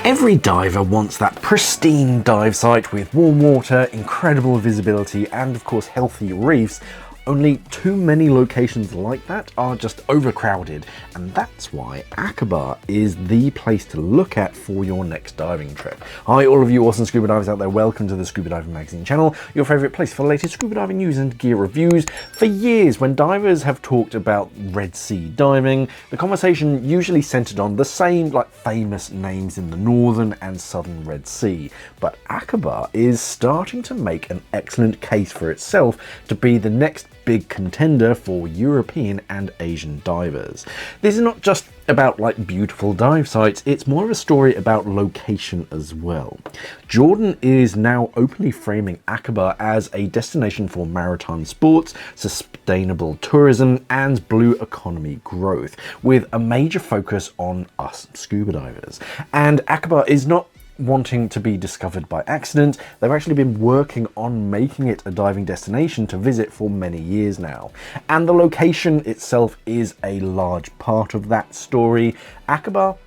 Every diver wants that pristine dive site with warm water, incredible visibility, and of course healthy reefs. Only too many locations like that are just overcrowded, and that's why Aqaba is the place to look at for your next diving trip. Hi all of you awesome scuba divers out there, welcome to the Scuba Diver Magazine channel, your favourite place for the latest scuba diving news and gear reviews. For years, when divers have talked about Red Sea diving, the conversation usually centred on the same famous names in the northern and southern Red Sea, but Aqaba is starting to make an excellent case for itself to be the next big contender for European and Asian divers. This is not just about beautiful dive sites, it's more of a story about location as well. Jordan is now openly framing Aqaba as a destination for maritime sports, sustainable tourism and blue economy growth, with a major focus on us scuba divers. And Aqaba is not wanting to be discovered by accident. They've actually been working on making it a diving destination to visit for many years now. And the location itself is a large part of that story. Aqaba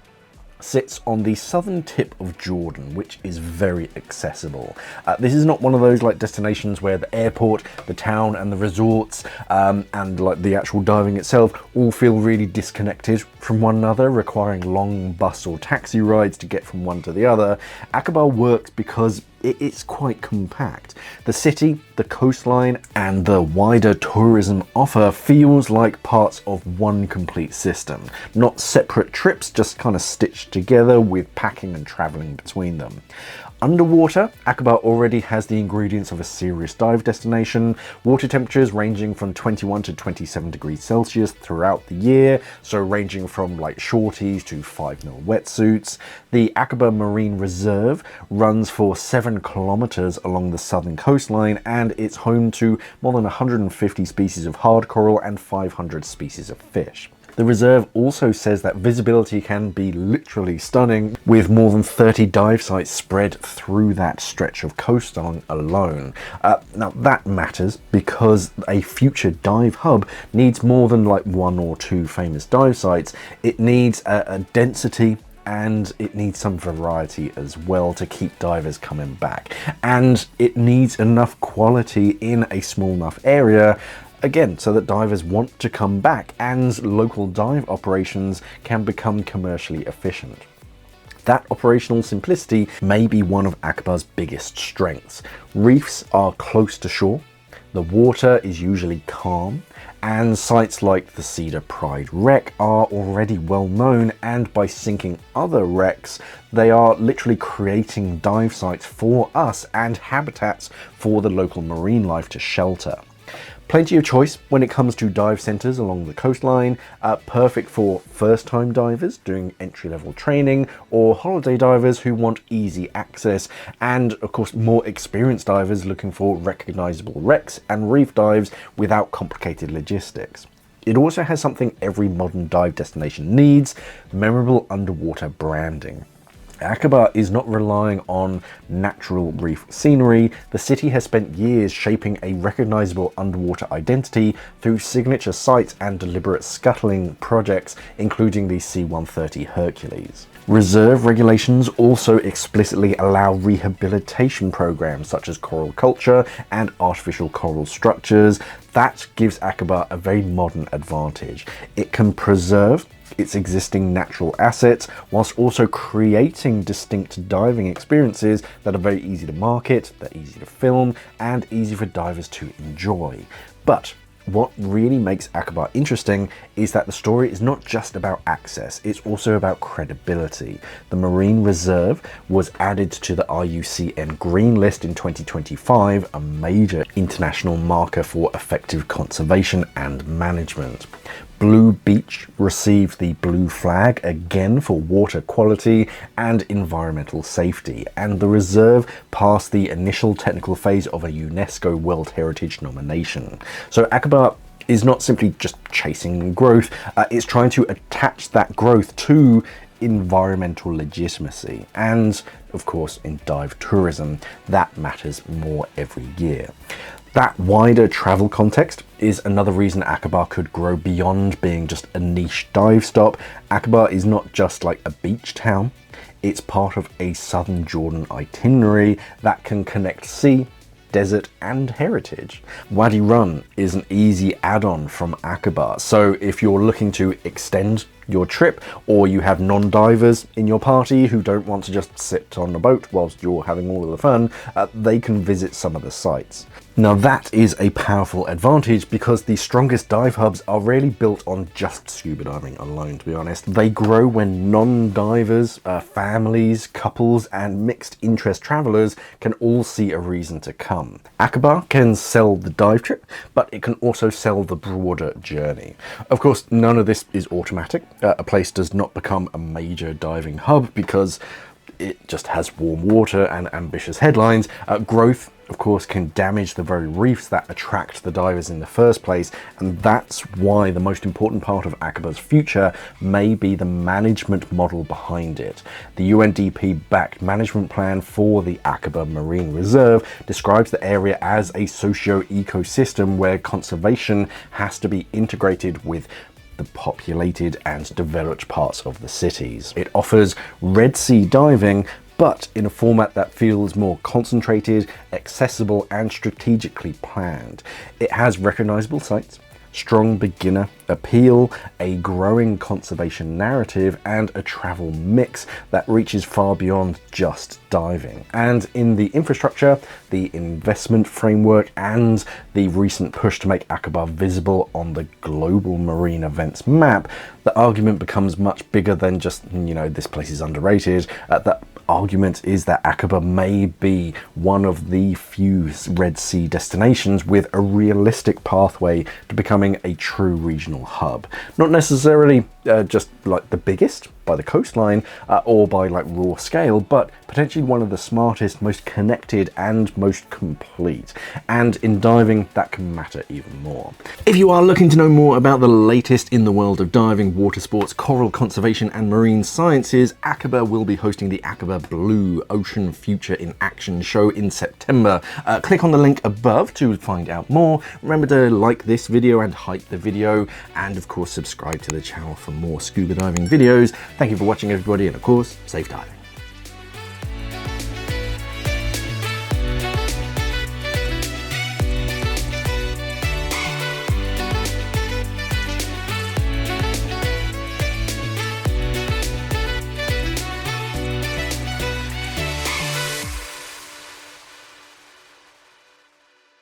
sits on the southern tip of Jordan, which is very accessible. This is not one of those destinations where the airport, the town and the resorts and the actual diving itself all feel really disconnected from one another, requiring long bus or taxi rides to get from one to the other. Aqaba works because it's quite compact. The city, the coastline, and the wider tourism offer feels like parts of one complete system, not separate trips, just kind of stitched together with packing and traveling between them. Underwater, Aqaba already has the ingredients of a serious dive destination, water temperatures ranging from 21 to 27 degrees Celsius throughout the year, so ranging from shorties to 5mm wetsuits. The Aqaba Marine Reserve runs for 7 kilometers along the southern coastline, and it's home to more than 150 species of hard coral and 500 species of fish. The reserve also says that visibility can be literally stunning, with more than 30 dive sites spread through that stretch of coastline alone. Now that matters because a future dive hub needs more than one or two famous dive sites. It needs a density, and it needs some variety as well to keep divers coming back. And it needs enough quality in a small enough area, again, so that divers want to come back and local dive operations can become commercially efficient. That operational simplicity may be one of Aqaba's biggest strengths. Reefs are close to shore, the water is usually calm, and sites like the Cedar Pride wreck are already well known, and by sinking other wrecks, they are literally creating dive sites for us and habitats for the local marine life to shelter. Plenty of choice when it comes to dive centres along the coastline, perfect for first-time divers doing entry-level training or holiday divers who want easy access, and of course more experienced divers looking for recognisable wrecks and reef dives without complicated logistics. It also has something every modern dive destination needs: memorable underwater branding. Aqaba is not relying on natural reef scenery. The city has spent years shaping a recognisable underwater identity through signature sites and deliberate scuttling projects, including the C-130 Hercules. Reserve regulations also explicitly allow rehabilitation programs such as coral culture and artificial coral structures. That gives Aqaba a very modern advantage. It can preserve its existing natural assets whilst also creating distinct diving experiences that are very easy to market, they're easy to film, and easy for divers to enjoy. But what really makes Aqaba interesting is that the story is not just about access, it's also about credibility. The Marine Reserve was added to the IUCN Green List in 2025, a major international marker for effective conservation and management. Blue Beach received the Blue Flag again for water quality and environmental safety, and the reserve passed the initial technical phase of a UNESCO World Heritage nomination. So Aqaba is not simply just chasing growth, it's trying to attach that growth to environmental legitimacy, and of course in dive tourism that matters more every year. That wider travel context is another reason Aqaba could grow beyond being just a niche dive stop. Aqaba is not just a beach town, It's part of a Southern Jordan itinerary that can connect sea, desert and heritage. Wadi Rum is an easy add-on from Aqaba, so if you're looking to extend your trip or you have non-divers in your party who don't want to just sit on a boat whilst you're having all of the fun, they can visit some of the sites. Now that is a powerful advantage because the strongest dive hubs are really built on just scuba diving alone, to be honest. They grow when non-divers, families, couples and mixed interest travelers can all see a reason to come. Aqaba can sell the dive trip, but it can also sell the broader journey. Of course, none of this is automatic. A place does not become a major diving hub because it just has warm water and ambitious headlines. Growth, of course, can damage the very reefs that attract the divers in the first place, and that's why the most important part of Aqaba's future may be the management model behind it. The UNDP-backed management plan for the Aqaba Marine Reserve describes the area as a socio-ecosystem where conservation has to be integrated with the populated and developed parts of the cities. It offers Red Sea diving, but in a format that feels more concentrated, accessible and strategically planned. It has recognizable sites, strong beginner appeal, a growing conservation narrative and a travel mix that reaches far beyond just diving. And in the infrastructure, the investment framework and the recent push to make Aqaba visible on the global marine events map, the argument becomes much bigger than just, you know, this place is underrated. The argument is that Aqaba may be one of the few Red Sea destinations with a realistic pathway to becoming a true regional hub. Not necessarily just like the biggest by the coastline or by like raw scale, but potentially one of the smartest, most connected and most complete. And in diving, that can matter even more. If you are looking to know more about the latest in the world of diving, water sports, coral conservation and marine sciences, Aqaba will be hosting the Aqaba Blue Ocean Future in Action show in September. Click on the link above to find out more. Remember to like this video and hype the video, and of course subscribe to the channel for more scuba diving videos. Thank you for watching everybody, and of course, safe diving.